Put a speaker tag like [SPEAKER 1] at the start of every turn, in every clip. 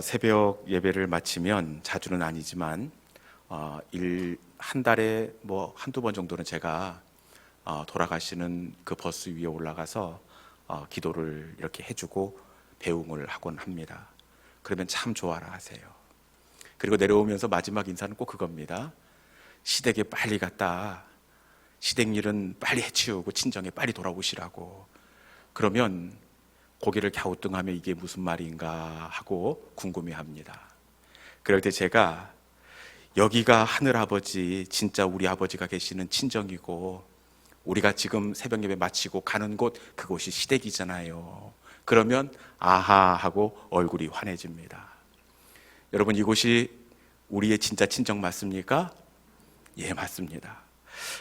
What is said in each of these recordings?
[SPEAKER 1] 새벽 예배를 마치면 자주는 아니지만 한 달에 뭐 한두 번 정도는 제가 돌아가시는 그 버스 위에 올라가서 기도를 이렇게 해주고 배웅을 하곤 합니다. 그러면 참 좋아라 하세요. 그리고 내려오면서 마지막 인사는 꼭 그겁니다. 시댁에 빨리 갔다 시댁 일은 빨리 해치우고 친정에 빨리 돌아오시라고. 그러면 고개를 갸우뚱하며 이게 무슨 말인가 하고 궁금해합니다. 그럴 때 제가 여기가 하늘아버지, 진짜 우리 아버지가 계시는 친정이고 우리가 지금 새벽 예배 마치고 가는 곳, 그곳이 시댁이잖아요. 그러면 아하 하고 얼굴이 환해집니다. 여러분, 이곳이 우리의 진짜 친정 맞습니까? 예, 맞습니다.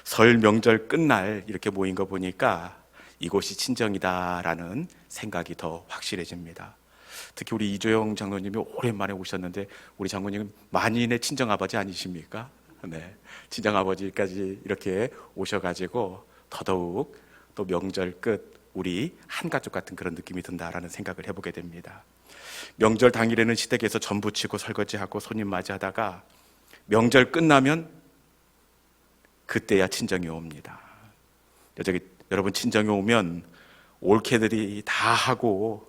[SPEAKER 1] 설 명절 끝날 이렇게 모인 거 보니까 이곳이 친정이다라는 생각이 더 확실해집니다. 특히 우리 이조영 장로님이 오랜만에 오셨는데, 우리 장로님은 만인의 친정아버지 아니십니까? 네, 친정아버지까지 이렇게 오셔가지고 더더욱 또 명절 끝 우리 한 가족 같은 그런 느낌이 든다라는 생각을 해보게 됩니다. 명절 당일에는 시댁에서 전 부치고 설거지하고 손님 맞이하다가 명절 끝나면 그때야 친정이 옵니다. 여러분, 친정에 오면 올케들이 다 하고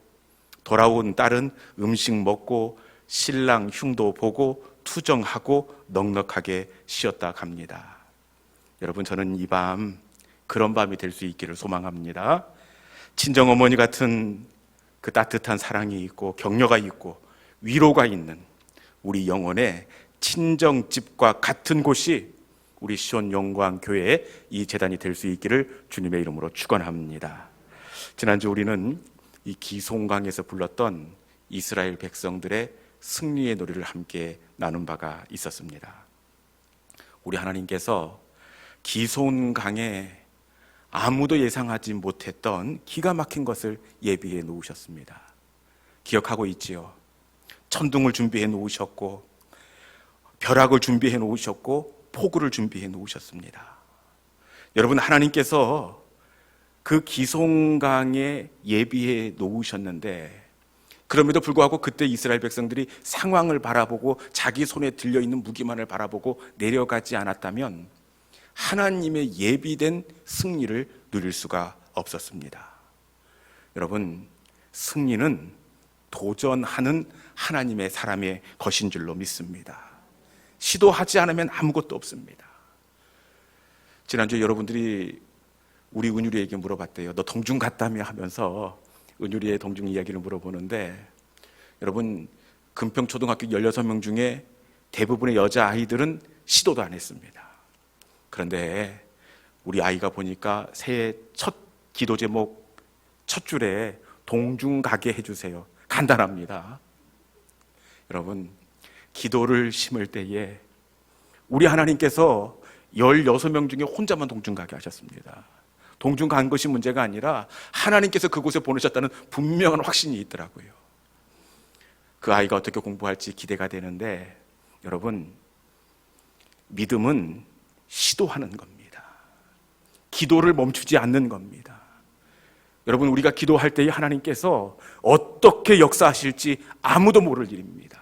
[SPEAKER 1] 돌아온 딸은 음식 먹고 신랑 흉도 보고 투정하고 넉넉하게 쉬었다 갑니다. 여러분, 저는 이 밤 그런 밤이 될 수 있기를 소망합니다. 친정어머니 같은 그 따뜻한 사랑이 있고 격려가 있고 위로가 있는 우리 영혼의 친정집과 같은 곳이 우리 시온 영광교회의 이 재단이 될 수 있기를 주님의 이름으로 축원합니다. 지난주 우리는 이 기송강에서 불렀던 이스라엘 백성들의 승리의 노래를 함께 나눈 바가 있었습니다. 우리 하나님께서 기송강에 아무도 예상하지 못했던 기가 막힌 것을 예비해 놓으셨습니다. 기억하고 있지요? 천둥을 준비해 놓으셨고 벼락을 준비해 놓으셨고 폭우를 준비해 놓으셨습니다. 여러분, 하나님께서 그 기송강에 예비해 놓으셨는데 그럼에도 불구하고 그때 이스라엘 백성들이 상황을 바라보고 자기 손에 들려있는 무기만을 바라보고 내려가지 않았다면 하나님의 예비된 승리를 누릴 수가 없었습니다. 여러분, 승리는 도전하는 하나님의 사람의 것인 줄로 믿습니다. 시도하지 않으면 아무것도 없습니다. 지난주에 여러분들이 우리 은유리에게 물어봤대요. 너 동중 갔다며 하면서 은유리의 동중 이야기를 물어보는데, 여러분, 금평초등학교 16명 중에 대부분의 여자아이들은 시도도 안 했습니다. 그런데 우리 아이가 보니까 새해 첫 기도 제목 첫 줄에 동중 가게 해주세요. 간단합니다. 여러분, 기도를 심을 때에 우리 하나님께서 16명 중에 혼자만 동중 가게 하셨습니다. 동중 간 것이 문제가 아니라 하나님께서 그곳에 보내셨다는 분명한 확신이 있더라고요. 그 아이가 어떻게 공부할지 기대가 되는데, 여러분, 믿음은 시도하는 겁니다. 기도를 멈추지 않는 겁니다. 여러분, 우리가 기도할 때에 하나님께서 어떻게 역사하실지 아무도 모를 일입니다.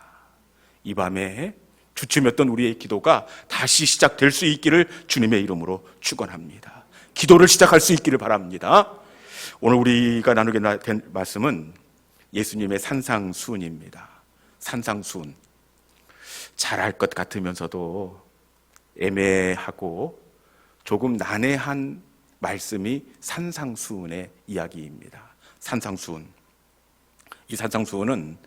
[SPEAKER 1] 이 밤에 주춤했던 우리의 기도가 다시 시작될 수 있기를 주님의 이름으로 축원합니다. 기도를 시작할 수 있기를 바랍니다. 오늘 우리가 나누게 된 말씀은 예수님의 산상수훈입니다. 산상수훈, 잘할 것 같으면서도 애매하고 조금 난해한 말씀이 산상수훈의 이야기입니다. 산상수훈, 이 산상수훈은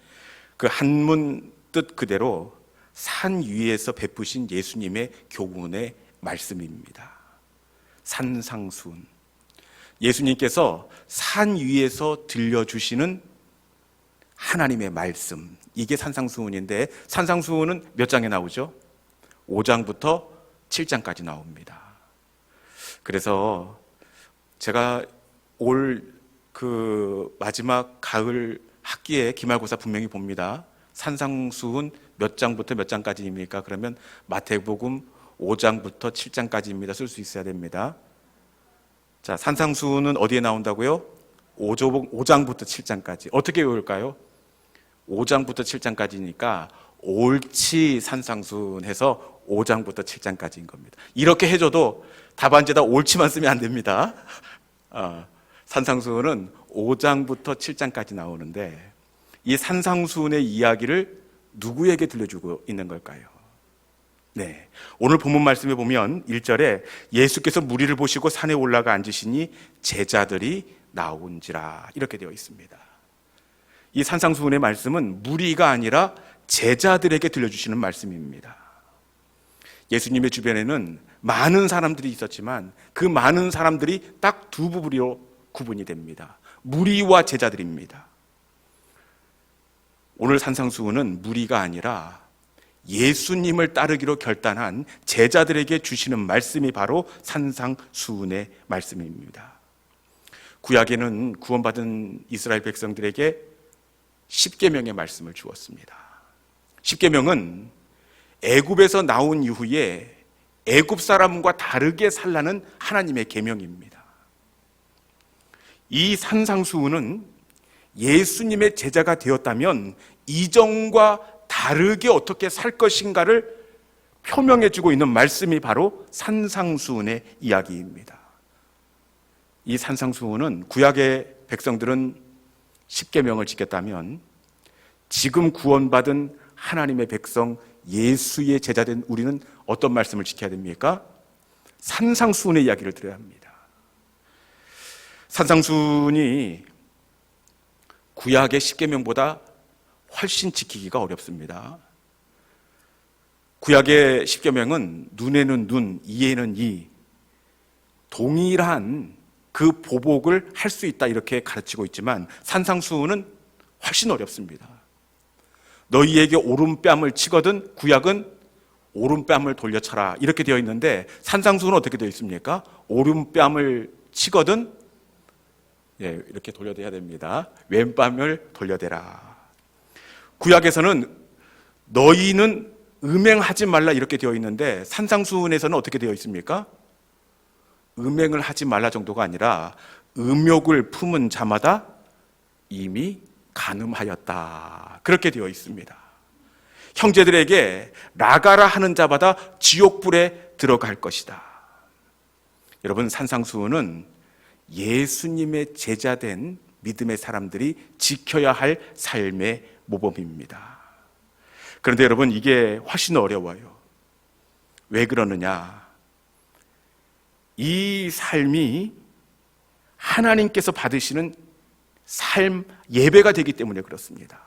[SPEAKER 1] 그 한문 뜻 그대로 산 위에서 베푸신 예수님의 교훈의 말씀입니다. 산상수훈, 예수님께서 산 위에서 들려주시는 하나님의 말씀, 이게 산상수훈인데, 산상수훈은 몇 장에 나오죠? 5장부터 7장까지 나옵니다. 그래서 제가 올 그 마지막 가을 학기에 기말고사 분명히 봅니다. 산상수훈 몇 장부터 몇 장까지입니까? 그러면 마태복음 5장부터 7장까지입니다. 쓸 수 있어야 됩니다. 자, 산상수훈은 어디에 나온다고요? 5장부터 7장까지. 어떻게 외울까요? 5장부터 7장까지니까 옳지 산상수훈 해서 5장부터 7장까지인 겁니다. 이렇게 해줘도 답안지에다 옳지만 쓰면 안 됩니다. 산상수훈은 5장부터 7장까지 나오는데 이 산상수훈의 이야기를 누구에게 들려주고 있는 걸까요? 네, 오늘 본문 말씀에 보면 1절에 예수께서 무리를 보시고 산에 올라가 앉으시니 제자들이 나온지라 이렇게 되어 있습니다. 이 산상수훈의 말씀은 무리가 아니라 제자들에게 들려주시는 말씀입니다. 예수님의 주변에는 많은 사람들이 있었지만 그 많은 사람들이 딱 두 부분으로 구분이 됩니다. 무리와 제자들입니다. 오늘 산상수훈은 무리가 아니라 예수님을 따르기로 결단한 제자들에게 주시는 말씀이 바로 산상수훈의 말씀입니다. 구약에는 구원받은 이스라엘 백성들에게 십계명의 말씀을 주었습니다. 십계명은 애굽에서 나온 이후에 애굽 사람과 다르게 살라는 하나님의 계명입니다. 이 산상수훈은 예수님의 제자가 되었다면 이전과 다르게 어떻게 살 것인가를 표명해주고 있는 말씀이 바로 산상수훈의 이야기입니다. 이 산상수훈은 구약의 백성들은 십계명을 지켰다면 지금 구원받은 하나님의 백성 예수의 제자된 우리는 어떤 말씀을 지켜야 됩니까? 산상수훈의 이야기를 들어야 합니다. 산상수훈이 구약의 십계명보다 훨씬 지키기가 어렵습니다. 구약의 십계명은 눈에는 눈, 이에는 이, 동일한 그 보복을 할 수 있다 이렇게 가르치고 있지만 산상수훈은 훨씬 어렵습니다. 너희에게 오른뺨을 치거든 구약은 오른뺨을 돌려쳐라 이렇게 되어 있는데 산상수훈은 어떻게 되어 있습니까? 오른뺨을 치거든 이렇게 돌려대야 됩니다. 왼뺨을 돌려대라. 구약에서는 너희는 음행하지 말라 이렇게 되어 있는데 산상수훈에서는 어떻게 되어 있습니까? 음행을 하지 말라 정도가 아니라 음욕을 품은 자마다 이미 간음하였다 그렇게 되어 있습니다. 형제들에게 나가라 하는 자마다 지옥불에 들어갈 것이다. 여러분, 산상수훈은 예수님의 제자된 믿음의 사람들이 지켜야 할 삶의 모범입니다. 그런데 여러분, 이게 훨씬 어려워요. 왜 그러느냐? 이 삶이 하나님께서 받으시는 삶, 예배가 되기 때문에 그렇습니다.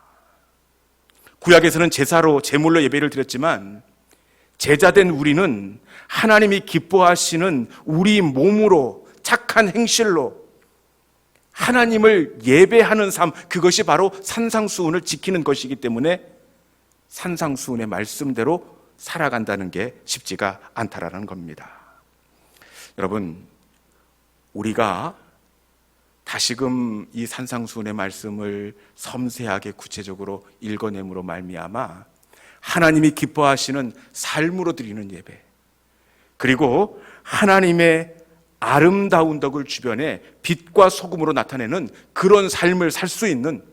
[SPEAKER 1] 구약에서는 제사로, 제물로 예배를 드렸지만 제자된 우리는 하나님이 기뻐하시는 우리 몸으로 착한 행실로 하나님을 예배하는 삶, 그것이 바로 산상수훈을 지키는 것이기 때문에 산상수훈의 말씀대로 살아간다는 게 쉽지가 않다라는 겁니다. 여러분, 우리가 다시금 이 산상수훈의 말씀을 섬세하게 구체적으로 읽어냄으로 말미암아 하나님이 기뻐하시는 삶으로 드리는 예배, 그리고 하나님의 아름다운 덕을 주변에 빛과 소금으로 나타내는 그런 삶을 살 수 있는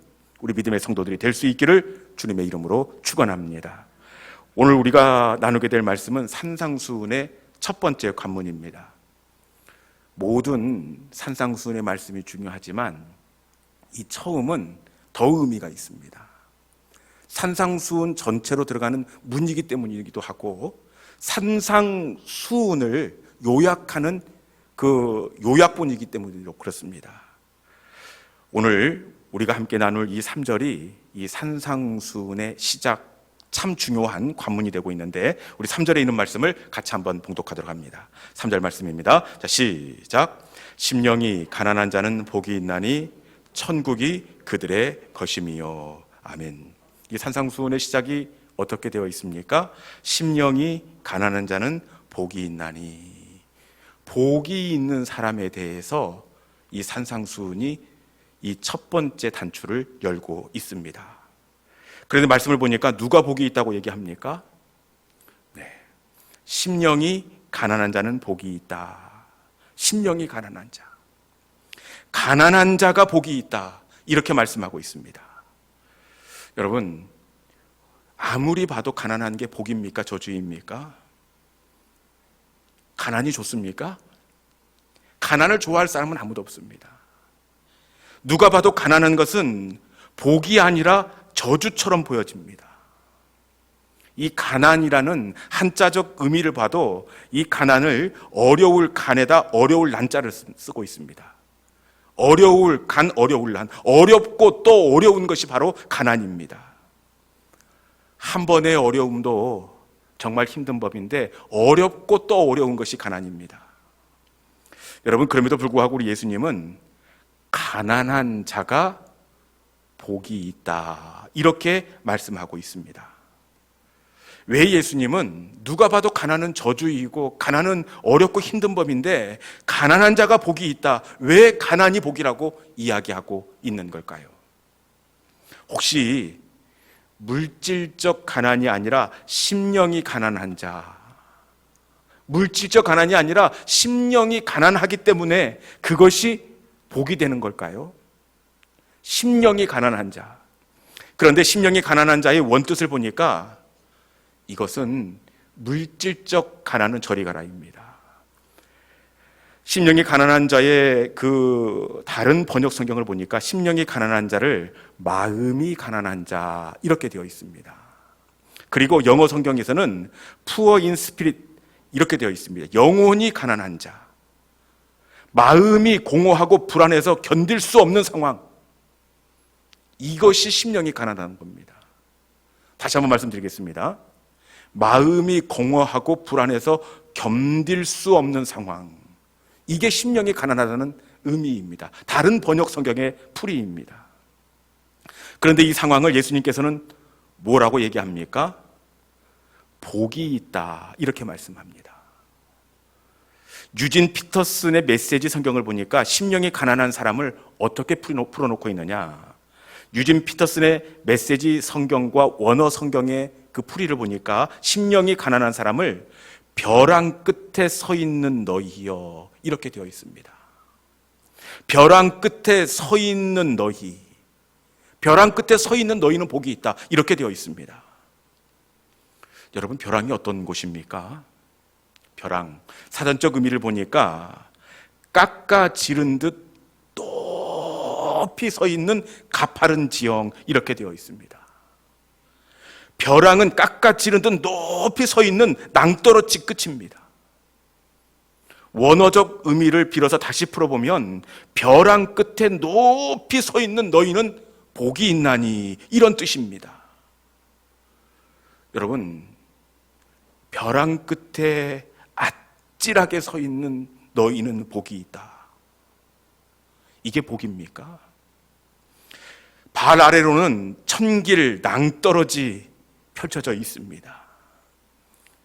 [SPEAKER 1] 우리 믿음의 성도들이 될 수 있기를 주님의 이름으로 축원합니다. 오늘 우리가 나누게 될 말씀은 산상수훈의 첫 번째 관문입니다. 모든 산상수훈의 말씀이 중요하지만 이 처음은 더 의미가 있습니다. 산상수훈 전체로 들어가는 문이기 때문이기도 하고 산상수훈을 요약하는 그 요약본이기 때문에 그렇습니다. 오늘 우리가 함께 나눌 이 3절이 이 산상수훈의 시작, 참 중요한 관문이 되고 있는데 우리 3절에 있는 말씀을 같이 한번 봉독하도록 합니다. 3절 말씀입니다. 자, 시작. 심령이 가난한 자는 복이 있나니 천국이 그들의 것임이요. 아멘. 이 산상수훈의 시작이 어떻게 되어 있습니까? 심령이 가난한 자는 복이 있나니. 복이 있는 사람에 대해서 이 산상수훈이 이 첫 번째 단추를 열고 있습니다. 그런데 말씀을 보니까 누가 복이 있다고 얘기합니까? 네, 심령이 가난한 자는 복이 있다. 심령이 가난한 자, 가난한 자가 복이 있다, 이렇게 말씀하고 있습니다. 여러분, 아무리 봐도 가난한 게 복입니까? 저주입니까? 가난이 좋습니까? 가난을 좋아할 사람은 아무도 없습니다. 누가 봐도 가난한 것은 복이 아니라 저주처럼 보여집니다. 이 가난이라는 한자적 의미를 봐도 이 가난을 어려울 간에다 어려울 난자를 쓰고 있습니다. 어려울 간, 어려울 난. 어렵고 또 어려운 것이 바로 가난입니다. 한 번의 어려움도 정말 힘든 법인데 어렵고 또 어려운 것이 가난입니다. 여러분, 그럼에도 불구하고 우리 예수님은 가난한 자가 복이 있다, 이렇게 말씀하고 있습니다. 왜 예수님은 누가 봐도 가난은 저주이고 가난은 어렵고 힘든 법인데 가난한 자가 복이 있다, 왜 가난이 복이라고 이야기하고 있는 걸까요? 혹시 물질적 가난이 아니라 심령이 가난한 자, 물질적 가난이 아니라 심령이 가난하기 때문에 그것이 복이 되는 걸까요? 심령이 가난한 자. 그런데 심령이 가난한 자의 원뜻을 보니까 이것은 물질적 가난은 저리 가라입니다. 심령이 가난한 자의 그 다른 번역 성경을 보니까 심령이 가난한 자를 마음이 가난한 자, 이렇게 되어 있습니다. 그리고 영어 성경에서는 poor in spirit 이렇게 되어 있습니다. 영혼이 가난한 자, 마음이 공허하고 불안해서 견딜 수 없는 상황, 이것이 심령이 가난한 겁니다. 다시 한번 말씀드리겠습니다. 마음이 공허하고 불안해서 견딜 수 없는 상황, 이게 심령이 가난하다는 의미입니다. 다른 번역 성경의 풀이입니다. 그런데 이 상황을 예수님께서는 뭐라고 얘기합니까? 복이 있다, 이렇게 말씀합니다. 유진 피터슨의 메시지 성경을 보니까 심령이 가난한 사람을 어떻게 풀어놓고 있느냐, 유진 피터슨의 메시지 성경과 원어 성경의 그 풀이를 보니까 심령이 가난한 사람을 벼랑 끝에 서 있는 너희여, 이렇게 되어 있습니다. 벼랑 끝에 서 있는 너희, 벼랑 끝에 서 있는 너희는 복이 있다, 이렇게 되어 있습니다. 여러분, 벼랑이 어떤 곳입니까? 벼랑, 사전적 의미를 보니까 깎아지른 듯 높이 서 있는 가파른 지형, 이렇게 되어 있습니다. 벼랑은 깎아지른 듯 높이 서 있는 낭떠러지 끝입니다. 원어적 의미를 빌어서 다시 풀어보면 벼랑 끝에 높이 서 있는 너희는 복이 있나니, 이런 뜻입니다. 여러분, 벼랑 끝에 아찔하게 서 있는 너희는 복이 있다, 이게 복입니까? 발 아래로는 천길 낭떠러지 펼쳐져 있습니다.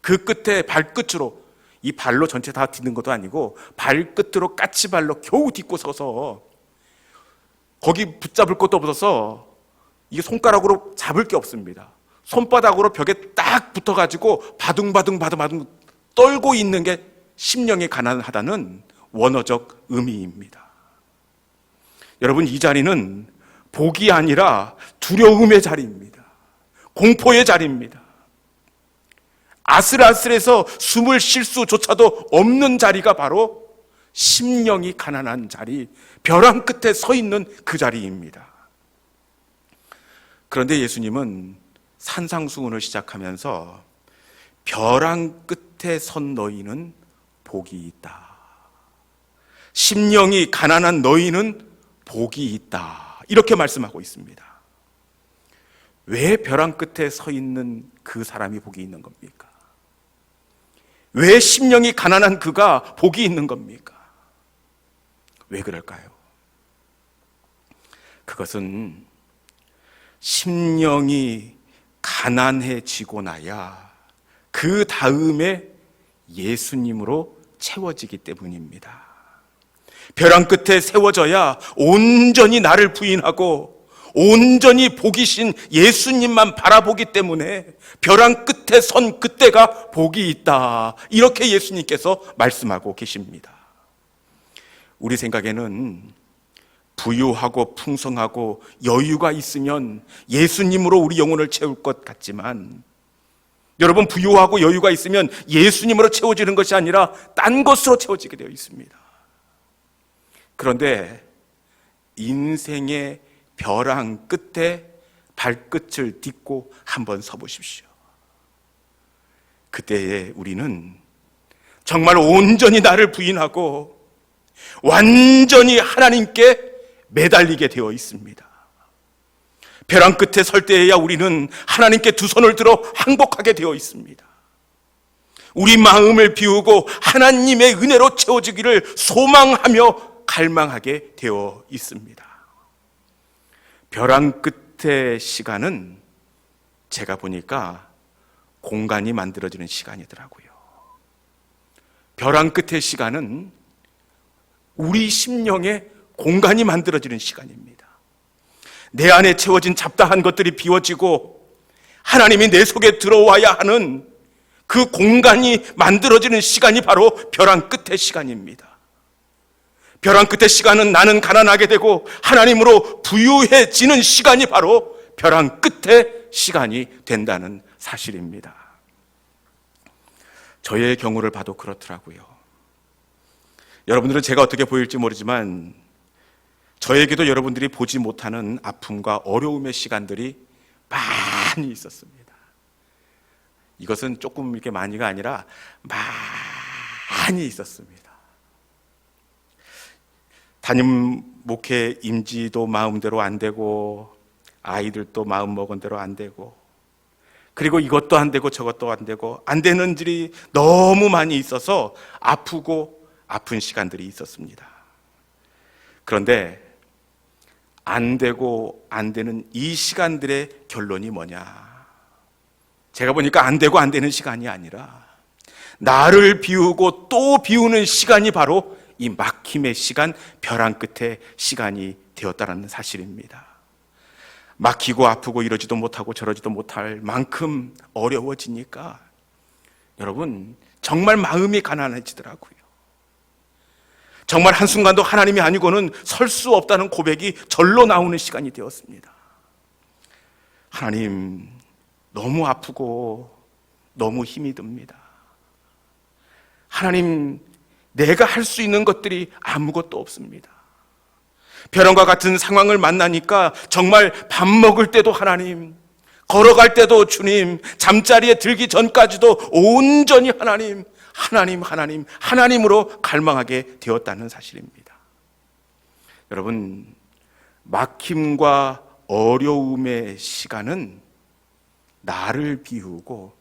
[SPEAKER 1] 그 끝에 발끝으로, 이 발로 전체 다 딛는 것도 아니고 발끝으로 까치발로 겨우 딛고 서서 거기 붙잡을 것도 없어서 이게 손가락으로 잡을 게 없습니다. 손바닥으로 벽에 딱 붙어가지고 바둥바둥 떨고 있는 게 심령이 가난하다는 원어적 의미입니다. 여러분, 이 자리는 복이 아니라 두려움의 자리입니다. 공포의 자리입니다. 아슬아슬해서 숨을 쉴 수조차도 없는 자리가 바로 심령이 가난한 자리, 벼랑 끝에 서 있는 그 자리입니다. 그런데 예수님은 산상수훈을 시작하면서 벼랑 끝에 선 너희는 복이 있다, 심령이 가난한 너희는 복이 있다, 이렇게 말씀하고 있습니다. 왜 벼랑 끝에 서 있는 그 사람이 복이 있는 겁니까? 왜 심령이 가난한 그가 복이 있는 겁니까? 왜 그럴까요? 그것은 심령이 가난해지고 나야 그 다음에 예수님으로 채워지기 때문입니다. 벼랑 끝에 세워져야 온전히 나를 부인하고 온전히 복이신 예수님만 바라보기 때문에 벼랑 끝에 선 그때가 복이 있다, 이렇게 예수님께서 말씀하고 계십니다. 우리 생각에는 부유하고 풍성하고 여유가 있으면 예수님으로 우리 영혼을 채울 것 같지만, 여러분, 부유하고 여유가 있으면 예수님으로 채워지는 것이 아니라 딴 것으로 채워지게 되어 있습니다. 그런데 인생의 벼랑 끝에 발끝을 딛고 한번 서보십시오. 그때에 우리는 정말 온전히 나를 부인하고 완전히 하나님께 매달리게 되어 있습니다. 벼랑 끝에 설 때에야 우리는 하나님께 두 손을 들어 항복하게 되어 있습니다. 우리 마음을 비우고 하나님의 은혜로 채워지기를 소망하며 갈망하게 되어 있습니다. 벼랑 끝의 시간은 제가 보니까 공간이 만들어지는 시간이더라고요. 벼랑 끝의 시간은 우리 심령에 공간이 만들어지는 시간입니다. 내 안에 채워진 잡다한 것들이 비워지고 하나님이 내 속에 들어와야 하는 그 공간이 만들어지는 시간이 바로 벼랑 끝의 시간입니다. 벼랑 끝의 시간은 나는 가난하게 되고 하나님으로 부유해지는 시간이 바로 벼랑 끝의 시간이 된다는 사실입니다. 저의 경우를 봐도 그렇더라고요. 여러분들은 제가 어떻게 보일지 모르지만 저에게도 여러분들이 보지 못하는 아픔과 어려움의 시간들이 많이 있었습니다. 이것은 조금 이렇게 많이가 아니라 많이 있었습니다. 담임 목회 임지도 마음대로 안 되고 아이들도 마음 먹은 대로 안 되고 그리고 이것도 안 되고 저것도 안 되고 안 되는 일이 너무 많이 있어서 아프고 아픈 시간들이 있었습니다. 그런데 안 되고 안 되는 이 시간들의 결론이 뭐냐? 제가 보니까 안 되고 안 되는 시간이 아니라 나를 비우고 또 비우는 시간이 바로 이 막힘의 시간, 벼랑 끝의 시간이 되었다는 사실입니다. 막히고 아프고 이러지도 못하고 저러지도 못할 만큼 어려워지니까 여러분 정말 마음이 가난해지더라고요. 정말 한순간도 하나님이 아니고는 설 수 없다는 고백이 절로 나오는 시간이 되었습니다. 하나님, 너무 아프고 너무 힘이 듭니다. 하나님, 내가 할 수 있는 것들이 아무것도 없습니다. 벼랑과 같은 상황을 만나니까 정말 밥 먹을 때도 하나님, 걸어갈 때도 주님, 잠자리에 들기 전까지도 온전히 하나님으로 갈망하게 되었다는 사실입니다. 여러분, 막힘과 어려움의 시간은 나를 비우고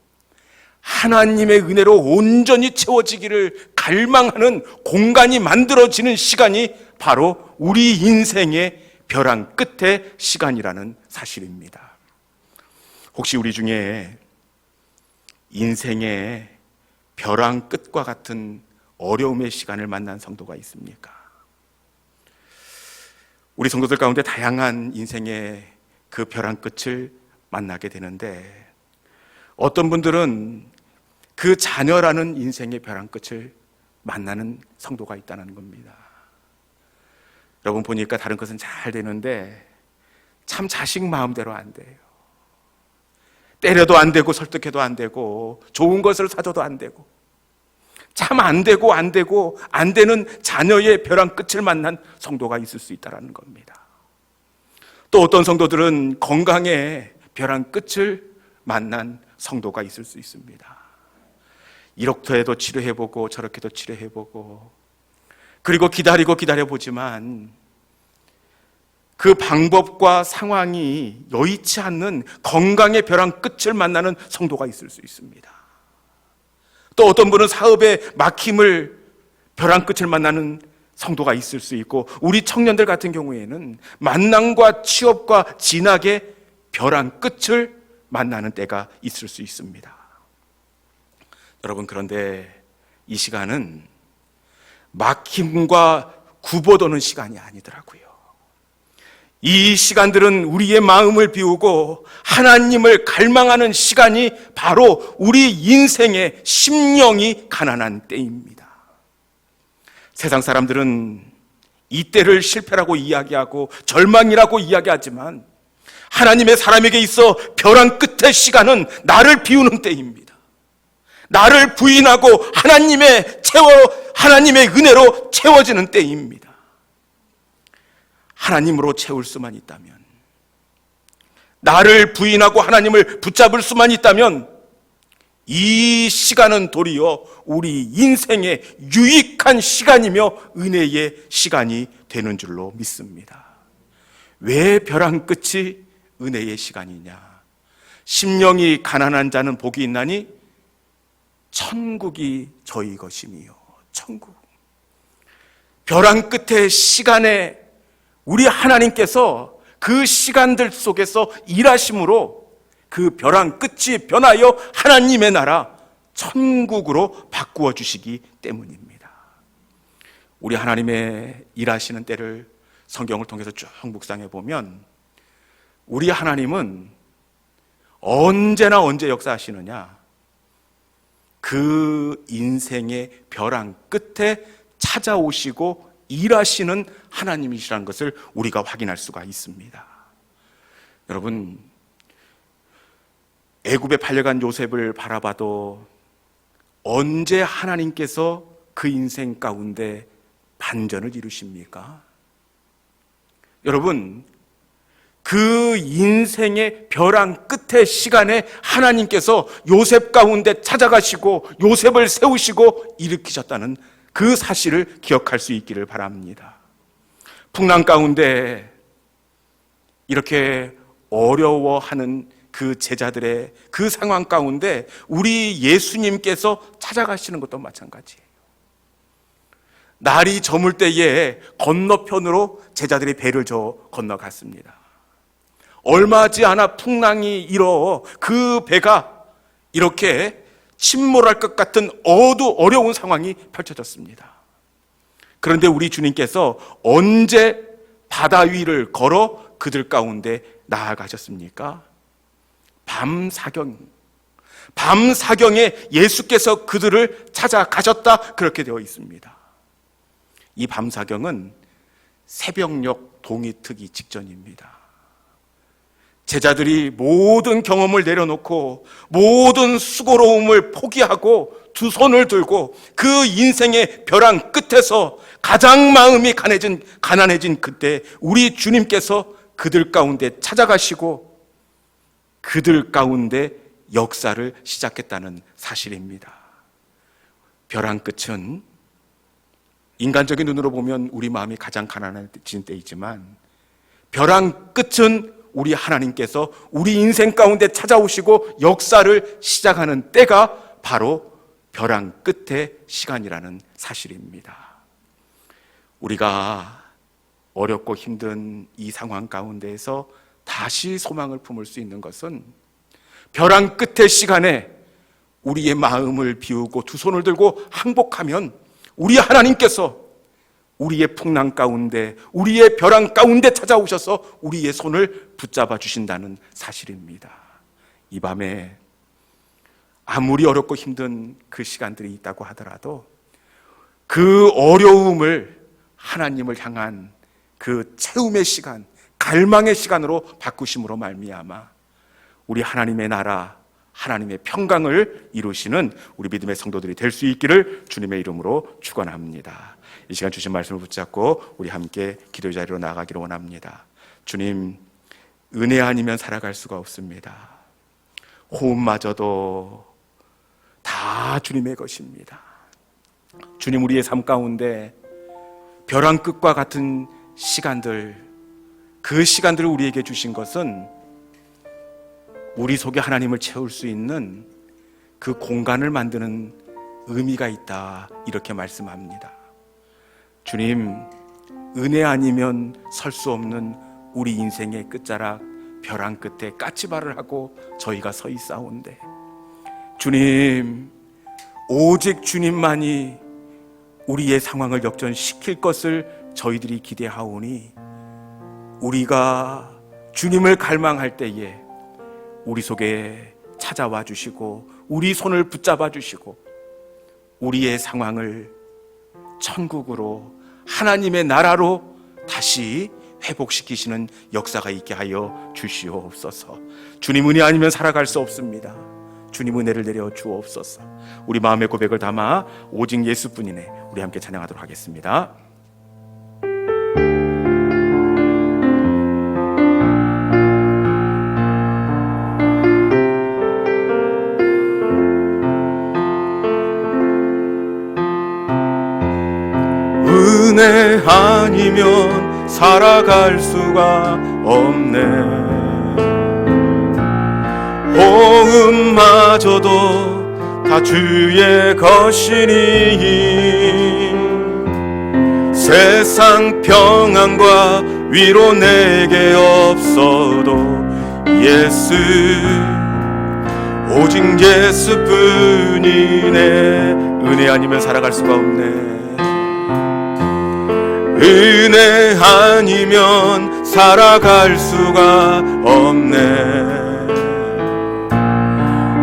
[SPEAKER 1] 하나님의 은혜로 온전히 채워지기를 갈망하는 공간이 만들어지는 시간이 바로 우리 인생의 벼랑 끝의 시간이라는 사실입니다. 혹시 우리 중에 인생의 벼랑 끝과 같은 어려움의 시간을 만난 성도가 있습니까? 우리 성도들 가운데 다양한 인생의 그 벼랑 끝을 만나게 되는데 어떤 분들은 그 자녀라는 인생의 벼랑 끝을 만나는 성도가 있다는 겁니다. 여러분 보니까 다른 것은 잘 되는데 참 자식 마음대로 안 돼요. 때려도 안 되고 설득해도 안 되고 좋은 것을 사줘도 안 되고 참 안 되고 안 되는 자녀의 벼랑 끝을 만난 성도가 있을 수 있다는 겁니다. 또 어떤 성도들은 건강의 벼랑 끝을 만난 성도가 있을 수 있습니다. 이렇게도 치료해보고 저렇게도 치료해보고 그리고 기다려보지만 그 방법과 상황이 여의치 않는 건강의 벼랑 끝을 만나는 성도가 있을 수 있습니다. 또 어떤 분은 사업의 막힘을 벼랑 끝을 만나는 성도가 있을 수 있고 우리 청년들 같은 경우에는 만남과 취업과 진학의 벼랑 끝을 만나는 때가 있을 수 있습니다. 여러분 그런데 이 시간은 막힘과 굽어도는 시간이 아니더라고요. 이 시간들은 우리의 마음을 비우고 하나님을 갈망하는 시간이 바로 우리 인생의 심령이 가난한 때입니다. 세상 사람들은 이 때를 실패라고 이야기하고 절망이라고 이야기하지만 하나님의 사람에게 있어 벼랑 끝의 시간은 나를 비우는 때입니다. 나를 부인하고 하나님의 은혜로 채워지는 때입니다. 하나님으로 채울 수만 있다면, 나를 부인하고 하나님을 붙잡을 수만 있다면 이 시간은 도리어 우리 인생의 유익한 시간이며 은혜의 시간이 되는 줄로 믿습니다. 왜 벼랑 끝이 은혜의 시간이냐? 심령이 가난한 자는 복이 있나니 천국이 저희 것이니요. 천국. 벼랑 끝의 시간에 우리 하나님께서 그 시간들 속에서 일하심으로 그 벼랑 끝이 변하여 하나님의 나라 천국으로 바꾸어 주시기 때문입니다. 우리 하나님의 일하시는 때를 성경을 통해서 쭉 묵상해 보면 우리 하나님은 언제나 언제 역사하시느냐? 그 인생의 벼랑 끝에 찾아오시고 일하시는 하나님이시라는 것을 우리가 확인할 수가 있습니다. 여러분, 애굽에 팔려간 요셉을 바라봐도 언제 하나님께서 그 인생 가운데 반전을 이루십니까? 여러분, 그 인생의 벼랑 끝의 시간에 하나님께서 요셉 가운데 찾아가시고 요셉을 세우시고 일으키셨다는 그 사실을 기억할 수 있기를 바랍니다. 풍랑 가운데 이렇게 어려워하는 그 제자들의 그 상황 가운데 우리 예수님께서 찾아가시는 것도 마찬가지예요. 날이 저물 때에 건너편으로 제자들이 배를 건너갔습니다. 얼마지 않아 풍랑이 일어 그 배가 이렇게 침몰할 것 같은 어려운 상황이 펼쳐졌습니다. 그런데 우리 주님께서 언제 바다 위를 걸어 그들 가운데 나아가셨습니까? 밤사경에 예수께서 그들을 찾아가셨다, 그렇게 되어 있습니다. 이 밤사경은 새벽녘 동이 트기 직전입니다. 제자들이 모든 경험을 내려놓고 모든 수고로움을 포기하고 두 손을 들고 그 인생의 벼랑 끝에서 가장 마음이 가난해진 그때 우리 주님께서 그들 가운데 찾아가시고 그들 가운데 역사를 시작했다는 사실입니다. 벼랑 끝은 인간적인 눈으로 보면 우리 마음이 가장 가난해진 때이지만 벼랑 끝은 우리 하나님께서 우리 인생 가운데 찾아오시고 역사를 시작하는 때가 바로 벼랑 끝의 시간이라는 사실입니다. 우리가 어렵고 힘든 이 상황 가운데에서 다시 소망을 품을 수 있는 것은 벼랑 끝의 시간에 우리의 마음을 비우고 두 손을 들고 항복하면 우리 하나님께서 우리의 풍랑 가운데, 우리의 벼랑 가운데 찾아오셔서 우리의 손을 붙잡아 주신다는 사실입니다. 이 밤에 아무리 어렵고 힘든 그 시간들이 있다고 하더라도 그 어려움을 하나님을 향한 그 채움의 시간, 갈망의 시간으로 바꾸심으로 말미암아 우리 하나님의 나라, 하나님의 평강을 이루시는 우리 믿음의 성도들이 될 수 있기를 주님의 이름으로 축원합니다. 이 시간 주신 말씀을 붙잡고 우리 함께 기도의 자리로 나아가기를 원합니다. 주님, 은혜 아니면 살아갈 수가 없습니다. 호흡마저도 다 주님의 것입니다. 주님, 우리의 삶 가운데 벼랑 끝과 같은 시간들, 그 시간들을 우리에게 주신 것은 우리 속에 하나님을 채울 수 있는 그 공간을 만드는 의미가 있다, 이렇게 말씀합니다. 주님, 은혜 아니면 설 수 없는 우리 인생의 끝자락 벼랑 끝에 까치발을 하고 저희가 서 있사온데 주님, 오직 주님만이 우리의 상황을 역전시킬 것을 저희들이 기대하오니 우리가 주님을 갈망할 때에 우리 속에 찾아와 주시고 우리 손을 붙잡아 주시고 우리의 상황을 천국으로, 하나님의 나라로 다시 회복시키시는 역사가 있게 하여 주시옵소서. 주님 은혜 아니면 살아갈 수 없습니다. 주님 은혜를 내려 주옵소서. 우리 마음의 고백을 담아 오직 예수뿐이네, 우리 함께 찬양하도록 하겠습니다. 은혜 아니면 살아갈 수가 없네. 호흡마저도 다 주의 것이니 세상 평안과 위로 내게 없어도 예수, 오직 예수뿐이네. 은혜 아니면 살아갈 수가 없네. 은혜 아니면 살아갈 수가 없네.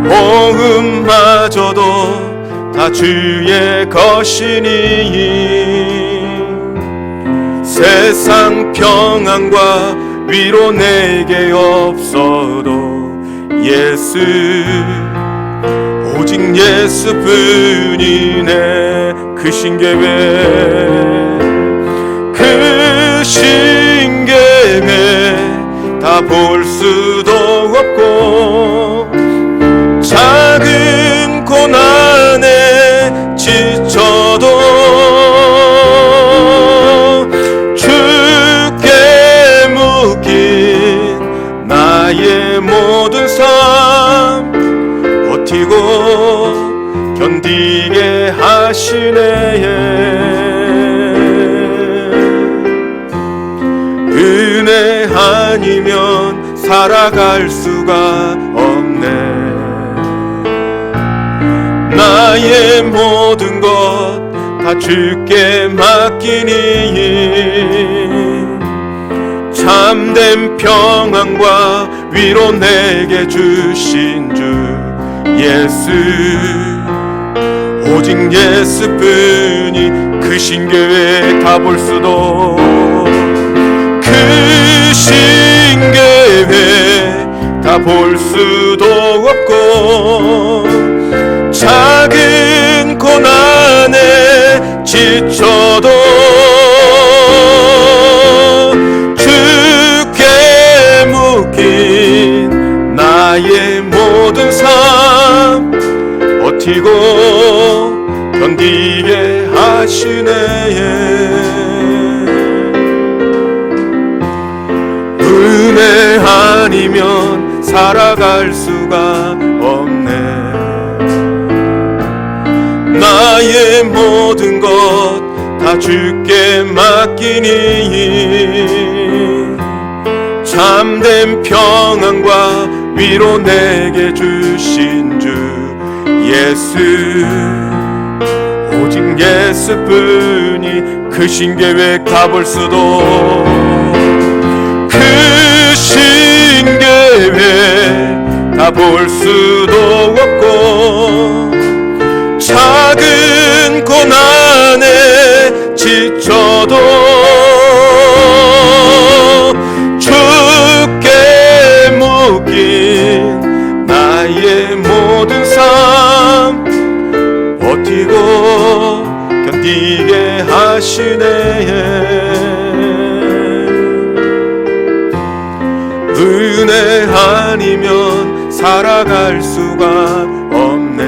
[SPEAKER 1] 호흡마저도 다 주의 것이니 세상 평안과 위로 내게 없어도 예수, 오직 예수뿐이네. 그 신계회, 그 신계회 다 볼 수도 없고 작은 고난에 지쳐도 주께 묶인 나의 모든 삶 버티고 견디게 하시네. 은혜 아니면 살아갈 수가 없네. 나의 모든 것 다 주께 맡기니 참된 평안과 위로 내게 주신 주 예수, 오직 예수뿐이. 그 신계회 다 볼 수도, 그 신계회 다 볼 수도 없고 작은 고난에 지쳐도 주께 묶인 나의 모든 삶 버티고 견디게 하시네. 은혜 아니면 살아갈 수가 없네. 나의 모든 것 다 주께 맡기니 참된 평안과 위로 내게 주신 주 예수, 오직 예수뿐이. 그 신계회 가볼 수도, 그 신계회 다 볼 수도 없고 작은 고난에 지쳐도 주께 묶인 나의 모든 삶 버티고 견디게 하시네. 은혜 아니면 살아갈 수가 없네.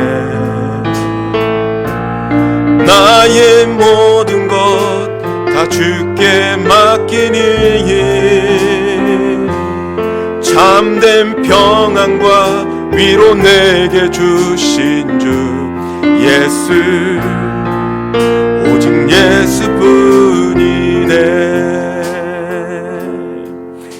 [SPEAKER 1] 나의 모든 것 다 주께 맡기니 참된 평안과 위로 내게 주신 주 예수,